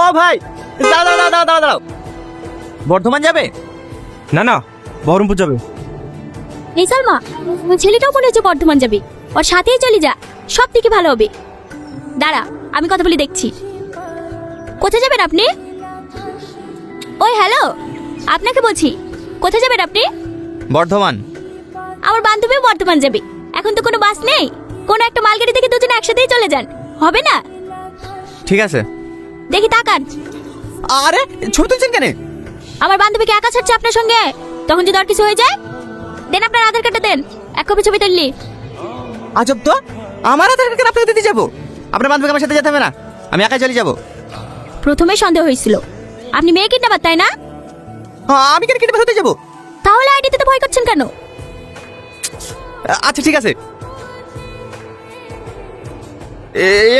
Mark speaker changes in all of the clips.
Speaker 1: ও ভাই, দাঁড়াও দাঁড়াও দাঁড়াও দাঁড়াও, বর্ধমান যাবে?
Speaker 2: না না, বহরমপুর যাবে।
Speaker 3: এই সালমা, ছেলেটাও মনে হচ্ছে বর্ধমান যাবে, ওর সাথেই চলে যা, সব থেকে ভালো হবে। দাঁড়া, আমি কথা বলে দেখছি। কোথায় যাবেন আপনি? ওই হ্যালো, আপনাকে বলছি, কোথায় যাবেন আপনি?
Speaker 1: বর্ধমান।
Speaker 3: আমার বান্ধবীও বর্ধমান যাবে, এখন তো কোনো বাস নেই, কোনো একটা মালগাড়ি থেকে দুজনে একসাথেই চলে যান, হবে না?
Speaker 1: ঠিক আছে।
Speaker 3: দেখি তাকান।
Speaker 1: আরে ছবি তুলছেন কেন?
Speaker 3: আমার বান্ধবীকে একা ছাড়ছে আপনার সঙ্গে, তখন যদি আর কিছু হয়ে যায়। দেন আপনার আধার কার্ডটা দেন, এক কপি ছবি তুললি।
Speaker 1: আজব তো, আমার আধার কার্ড আপনাকে দিতে যাবো? আপনার বান্ধবীকে আমার সাথে যেতে হবে না, আমি একাই চলে যাবো।
Speaker 3: প্রথমে সন্দেহ হয়েছিল আপনি মেয়ে কিডন্যাপার, তাই না?
Speaker 1: আমি কেন কিনে হতে যাবো?
Speaker 3: তাহলে আইডিতে তো ভয় করছেন কেন?
Speaker 1: আচ্ছা ঠিক আছে,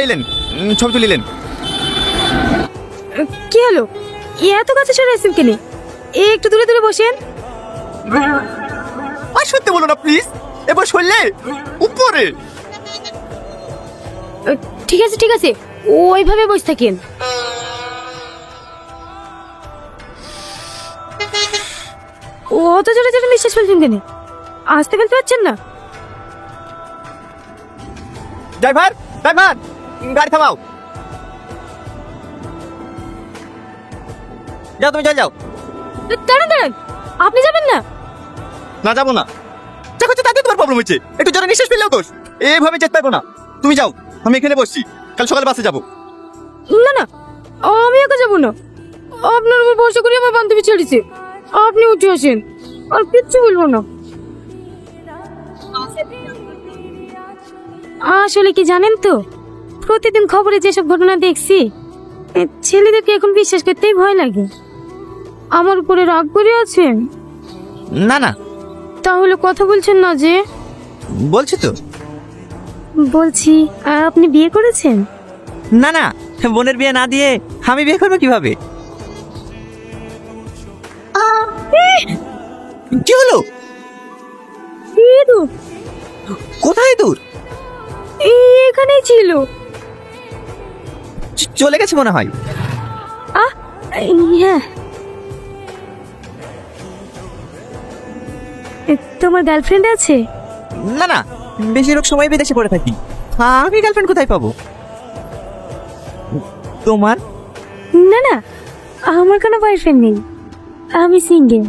Speaker 1: এইলেন, ছবি তুলিলেন।
Speaker 4: কি হলো, এত কাছে সরে আসছেন কেন? একটু দূরে দূরে বসেন।
Speaker 1: আর সত্যি বলো না প্লিজ, এবার শুনলে উপরে।
Speaker 4: ঠিক আছে ঠিক আছে, ওইভাবে বসে থাকেন। অত জোরে জোরে নিঃশ্বাস ফেলছেন কেন? আসতে ফেলতে পারছেন না?
Speaker 1: ড্রাইভার ড্রাইভার, গাড়ি থামাও। যাও, তুমি চলে যাও।
Speaker 4: দাঁড়ান দাঁড়ান, আপনি যাবেন না?
Speaker 1: না যাবো না, দেখো তো তাতে তোমার প্রবলেম হচ্ছে, একটু জোরে নিঃশ্বাস ফেললেও দোষ। এইভাবে যেতে পারবো না, তুমি যাও, আমি এখানে বসছি, কাল সকালে বাসে যাবো।
Speaker 4: না না, আমি একা যাবো না, আপনার উপর ভরসা করে আমার বান্ধবী ছেড়েছে, আপনি উঠে আসেন, আর কিচ্ছু বলবো না। আসলে কি জানেন তো, প্রতিদিন খবরে যেসব ঘটনা দেখছি, ছেলেদেরকে এখন বিশ্বাস করতেই ভয় লাগে। আমার উপরে রাগ করে আছেন?
Speaker 1: না না,
Speaker 4: তাহলে কথা বলছেন না যে?
Speaker 1: বলছি তো।
Speaker 4: বলছি, আপনি বিয়ে করেছেন?
Speaker 1: না না, বোনের বিয়ে না দিয়ে আমি বিয়ে করবো কিভাবে? কি হলো?
Speaker 4: দূর,
Speaker 1: কোথায় দূর?
Speaker 4: এখানেই ছিল।
Speaker 1: চলে গেছে মনে হয়।
Speaker 4: হ্যাঁ। তোমার গার্লফ্রেন্ড আছে?
Speaker 1: না না, বেশিরভাগ সময় বিদেশে পড়ে থাকি, আমি গার্লফ্রেন্ড কোথায় পাবো? তোমার?
Speaker 4: না না, আমার কোনো বয়ফ্রেন্ড নেই, আমি সিঙ্গেল।